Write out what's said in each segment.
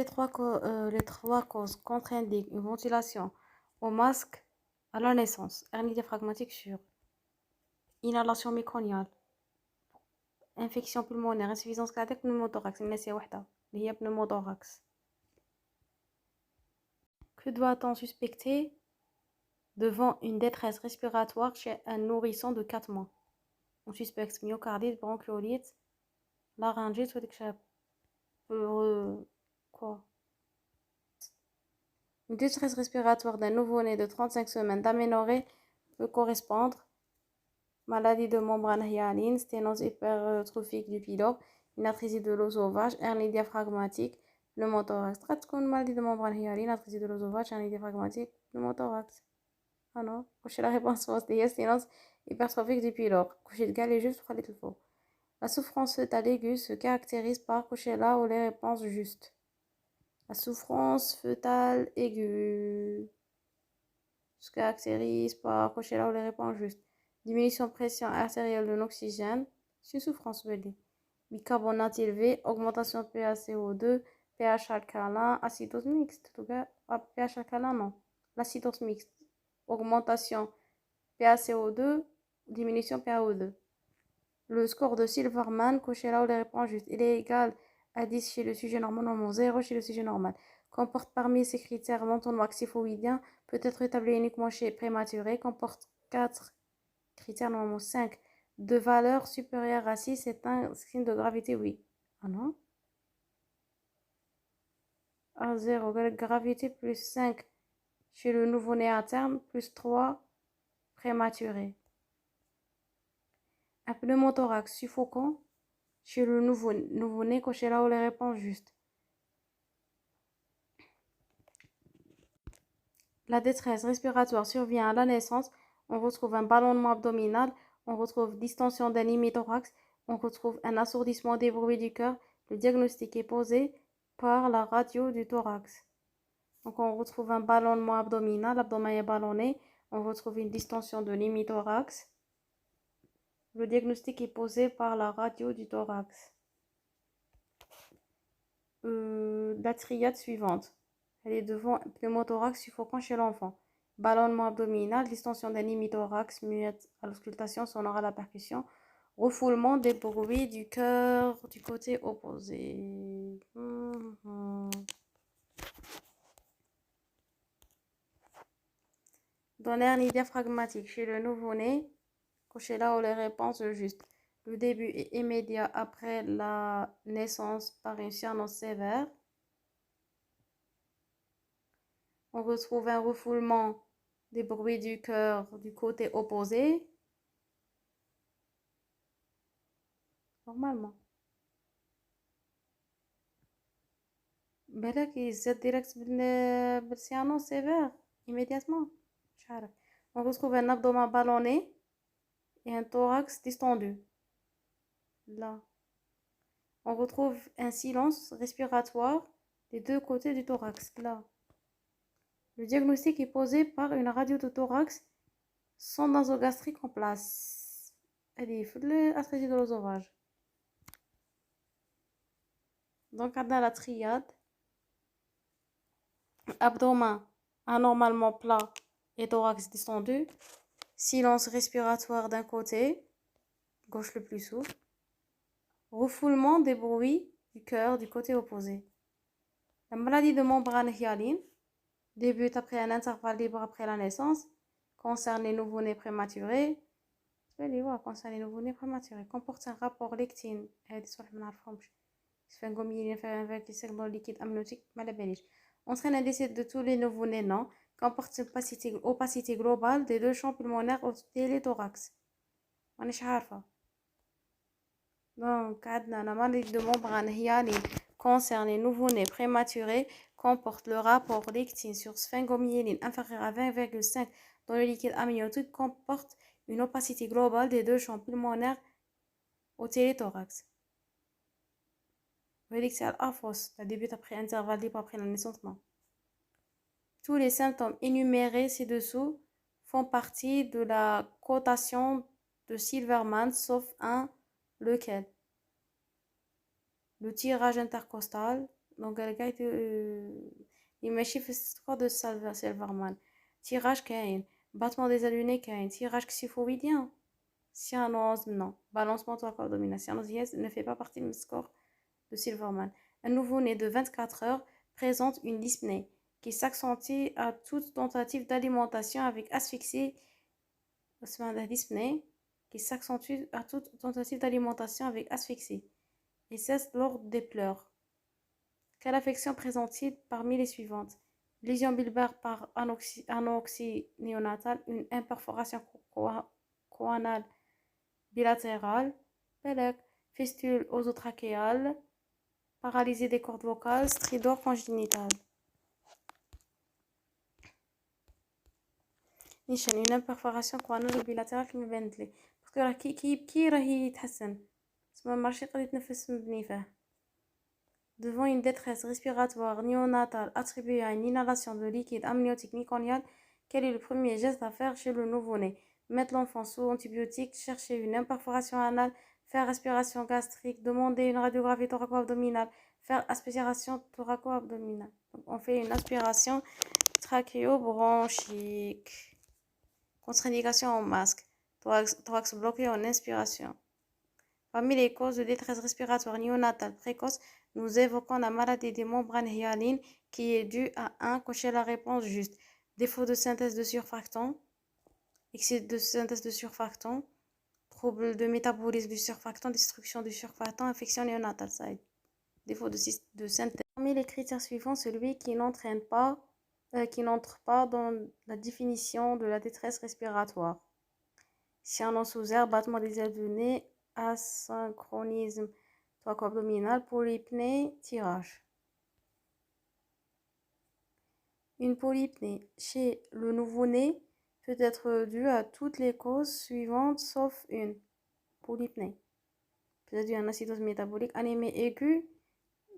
les trois causes contre-indiquent une ventilation au masque à la naissance. Hernie diaphragmatique sur inhalation méconiale, infection pulmonaire, insuffisance cardiaque, pneumothorax. الناس واحدة اللي هي pneumothorax. Que doit-on suspecter devant une détresse respiratoire chez un nourrisson de 4 mois? On suspecte myocardite, bronchiolite, laryngite ou quoi? Une détresse respiratoire d'un nouveau-né de 35 semaines d'aménorrhée peut correspondre maladie de membrane hyaline, sténose hypertrophique du pylore, une atrésie de l'œsophage, hernie diaphragmatique, pneumothorax. تكون maladie de membrane hyaline, atrésie de l'œsophage, hernie diaphragmatique, pneumothorax. Ah non, couchez la réponse fausse, هي sténose hypertrophique du pylore. couchez قال لي juste وخليت الفوق. La souffrance fœtale aiguë se caractérise par couchez là où les réponses justes. La souffrance fœtale aiguë se caractérise par couchez là où les réponses justes. Diminution de pression artérielle de l'oxygène, c'est une souffrance belée. Bicarbonate élevé, augmentation de PaCO2, pH alcalin, acidose mixte. En tout cas, pH alcalin, non. L'acidose mixte, augmentation PaCO2, diminution PaO2. Le score de Silverman, cochez là où les réponses justes, il est égal à 10 chez le sujet normal, normalement 0 chez le sujet normal. Comporte parmi ces critères l'entonnoir maxifoïdien, peut être établi uniquement chez prématuré, comporte 4 critères, normalement 5, de valeur supérieure à 6, c'est un signe de gravité, oui. Ah non? À 0, gravité plus 5 chez le nouveau-né à terme, plus 3 prématuré. Un pneumothorax suffocant chez le nouveau-né, cochez là où les réponses justes. La détresse respiratoire survient à la naissance. On retrouve un ballonnement abdominal. On retrouve distension d'un hémithorax. On retrouve un assourdissement des bruits du cœur. Le diagnostic est posé par la radio du thorax. Donc on retrouve un ballonnement abdominal. L'abdomen est ballonné. On retrouve une distension de l'hémithorax. Le diagnostic est posé par la radio du thorax. La triade suivante. Elle est devant pneumothorax suffocant chez l'enfant. Ballonnement abdominal, distension d'un hémithorax, muette à l'auscultation, sonore à la percussion. Refoulement des bruits du cœur du côté opposé. Dans l'hernie diaphragmatique chez le nouveau-né, cochez là où les réponses justes. Le début est immédiat après la naissance par une cyanose sévère. On retrouve un refoulement des bruits du cœur du côté opposé. Normalement. بالك يزيد ديريكت بالسيانو sévère immédiatement. On retrouve un abdomen ballonné et un thorax distendu. Là. On retrouve un silence respiratoire des deux côtés du thorax. Là. Le diagnostic est posé par une radio de thorax sans nasogastrique en place. Elle fait l'atrésie de l'œsophage. Donc, on a la triade. Abdomen anormalement plat et thorax distendu. Silence respiratoire d'un côté, gauche le plus souple. Refoulement des bruits du cœur du côté opposé. La maladie de membrane hyaline débute après un intervalle libre après la naissance. Concerne les nouveau-nés prématurés. Concerne les nouveau-nés prématurés. Comporte un rapport lectine. Dans le liquide amniotique, entraîne un décès de tous les nouveau-nés, non. Comporte une opacité globale des deux champs pulmonaires et les thorax. مانيش عارفة. Donc, la maladie de membrane hyaline concerne les nouveau-nés prématurés, comporte le rapport lectine sur sphingomyéline inférieur à 20,5 dans le liquide amniotique, comporte une opacité globale des deux champs pulmonaires au télé-thorax. Vous voyez que c'est à la fausse, ça débute après intervalle libre après la naissance, non. Tous les symptômes énumérés ci-dessous font partie de la cotation de Silverman, sauf un, lequel? Le tirage intercostal, Donc القاعد يمشي في السكور de Silverman. Tirage كاين, battement des allunés كاين, tirage xyphoïdien. Cyanose, non. Balancement thoraco-abdominal. Cyanose, yes, ne fait pas partie du score de Silverman. Un nouveau-né de 24 heures présente une dyspnée qui s'accentue à toute tentative d'alimentation avec asphyxie. Dyspnée qui s'accentue à toute tentative d'alimentation avec asphyxie et cesse lors des pleurs. Quelle affection présente-t-il parmi les suivantes? Lésion bulbaire par anoxie néonatale, une imperforation choanale bilatérale, fistule osotrachéale, paralysie des cordes vocales, stridor congénital. نيشان une imperforation choanale bilatérale كما بانت لي باسكو راه كي راهي يتحسن تسمى ماشي يقدر يتنفس مبني فيه. Devant une détresse respiratoire néonatale attribuée à une inhalation de liquide amniotique meconial, quel est le premier geste à faire chez le nouveau-né? Mettre l'enfant sous antibiotiques, chercher une imperforation anale, faire aspiration gastrique, demander une radiographie thoraco-abdominale, faire aspiration thoraco-abdominale. Donc, on fait une aspiration trachéobronchique. Contre-indication au masque. Thorax bloqué en inspiration. Parmi les causes de détresse respiratoire néonatale précoce, nous évoquons la maladie des membranes hyalines qui est due à 1. Cocher la réponse juste. Défaut de synthèse de surfactants, excès de synthèse de surfactants, trouble de métabolisme du surfactant, destruction du surfactant, infection néonatale. Ça aide. Défaut de synthèse. Parmi les critères suivants, celui qui n'entre pas dans la définition de la détresse respiratoire. Cyanose sous air, battement des ailes du nez, asynchronisme thoraco-abdominal, polypnée, tirage. Une polypnée chez le nouveau-né peut être due à toutes les causes suivantes sauf une. Polypnée peut être due à une acidose métabolique, anémie aiguë,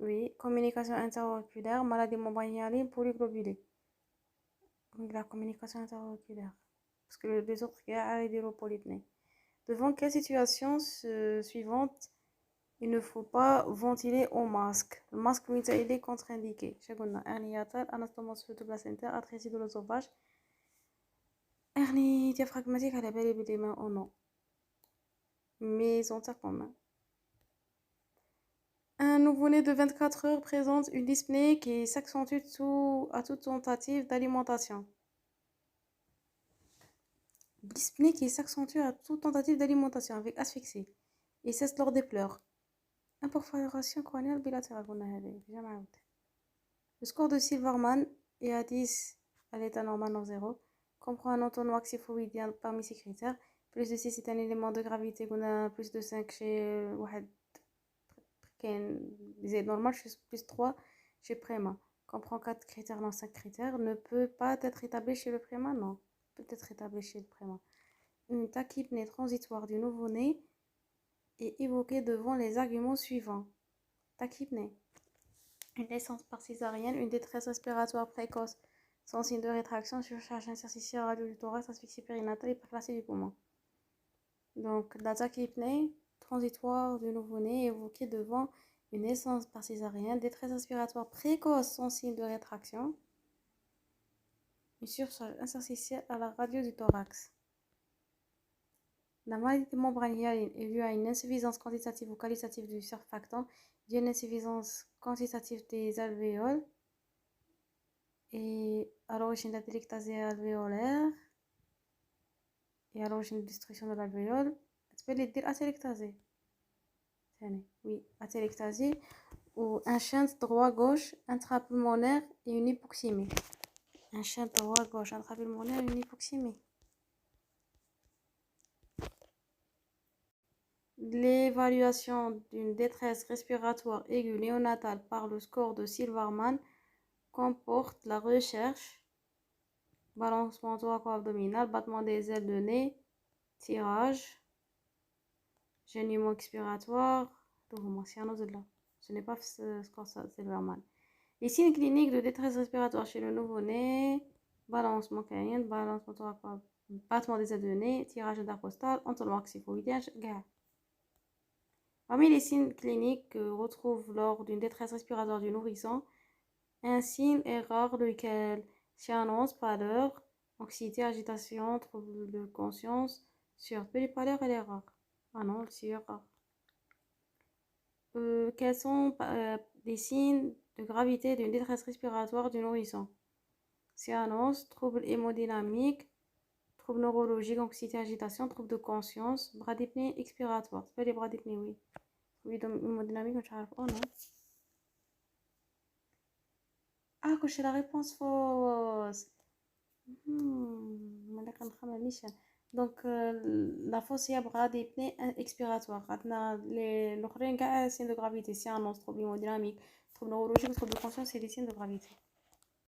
oui, communication interauriculaire, maladie membrane polyglobulée. Donc la communication interauriculaire. Parce que les autres gars ont polypnée. Devant quelle situation suivante il ne faut pas ventiler au masque? Le masque il est contre-indiqué. Chagona, hernie hiatale, anastomose placentaire, atrésie de l'œsophage, hernie diaphragmatique à la belle et des mains ou non. Mais on t'a quand même. Un nouveau-né de 24 heures présente une dyspnée qui s'accentue à toute tentative d'alimentation. Dyspnée qui s'accentue à toute tentative d'alimentation avec asphyxie et cesse lors des pleurs. Imperforation choanale bilatérale. Le score de Silverman est à 10 à l'état normal non 0. Comprend un entonnoir xyphoïdien parmi ces critères. Plus de 6 c'est un élément de gravité. Plus de 5 chez les normal, plus 3 chez Préma. Comprend 4 critères dans 5 critères. Ne peut pas être établi chez le Préma, non. Peut être établi chez le Préma. Une tachypnée transitoire du nouveau-né est évoquée devant les arguments suivants. Tachypnée. Une naissance par césarienne, une détresse respiratoire précoce sans signe de rétraction, surcharge interstitielle, radio du thorax, asphyxie périnatale, hyperplasie du poumon. Donc la tachypnée transitoire du nouveau-né est évoquée devant une naissance par césarienne, détresse respiratoire précoce sans signe de rétraction, une surcharge interstitielle à la radio du thorax. La maladie des membranes hyalines est due à une insuffisance quantitative ou qualitative du surfactant, due à une insuffisance quantitative des alvéoles et à l'origine de la délictasie alvéolaire et à l'origine de destruction de l'alvéole. Tu peux les dire atélectasie. Oui, atélectasie ou un shunt droit-gauche intrapulmonaire et une hypoxémie. Un shunt droit-gauche intrapulmonaire et une hypoxémie. L'évaluation d'une détresse respiratoire aiguë néonatale par le score de Silverman comporte la recherche, balancement thoraco-abdominal, battement des ailes de nez, tirage, gênement expiratoire, ce n'est pas ce score Silverman. Les signes cliniques de détresse respiratoire chez le nouveau-né, balancement canien, balancement thoraco, battement des ailes de nez, tirage intercostal, entonnoir xyphoïdien, gars. Parmi les signes cliniques que retrouve lors d'une détresse respiratoire du nourrisson, un signe est rare lequel s'annonce pâleur, anxiété, agitation, trouble de conscience, surtout les pâleurs, elle est rare. Ah non, c'est rare. Quels sont les signes de gravité d'une détresse respiratoire du nourrisson? Séance, trouble hémodynamique, trouble neurologique, anxiété, agitation, trouble de conscience, bradypnée expiratoire. C'est pas les bradypnées, oui. Oui, donc hémodynamique, je ne oh non. Ah, que c'est la réponse fausse. Donc, la fausse, c'est bradypnée expiratoire. Les signes de gravité, c'est un trouble hémodynamique, trouble neurologique, trouble de conscience, c'est des signes de gravité.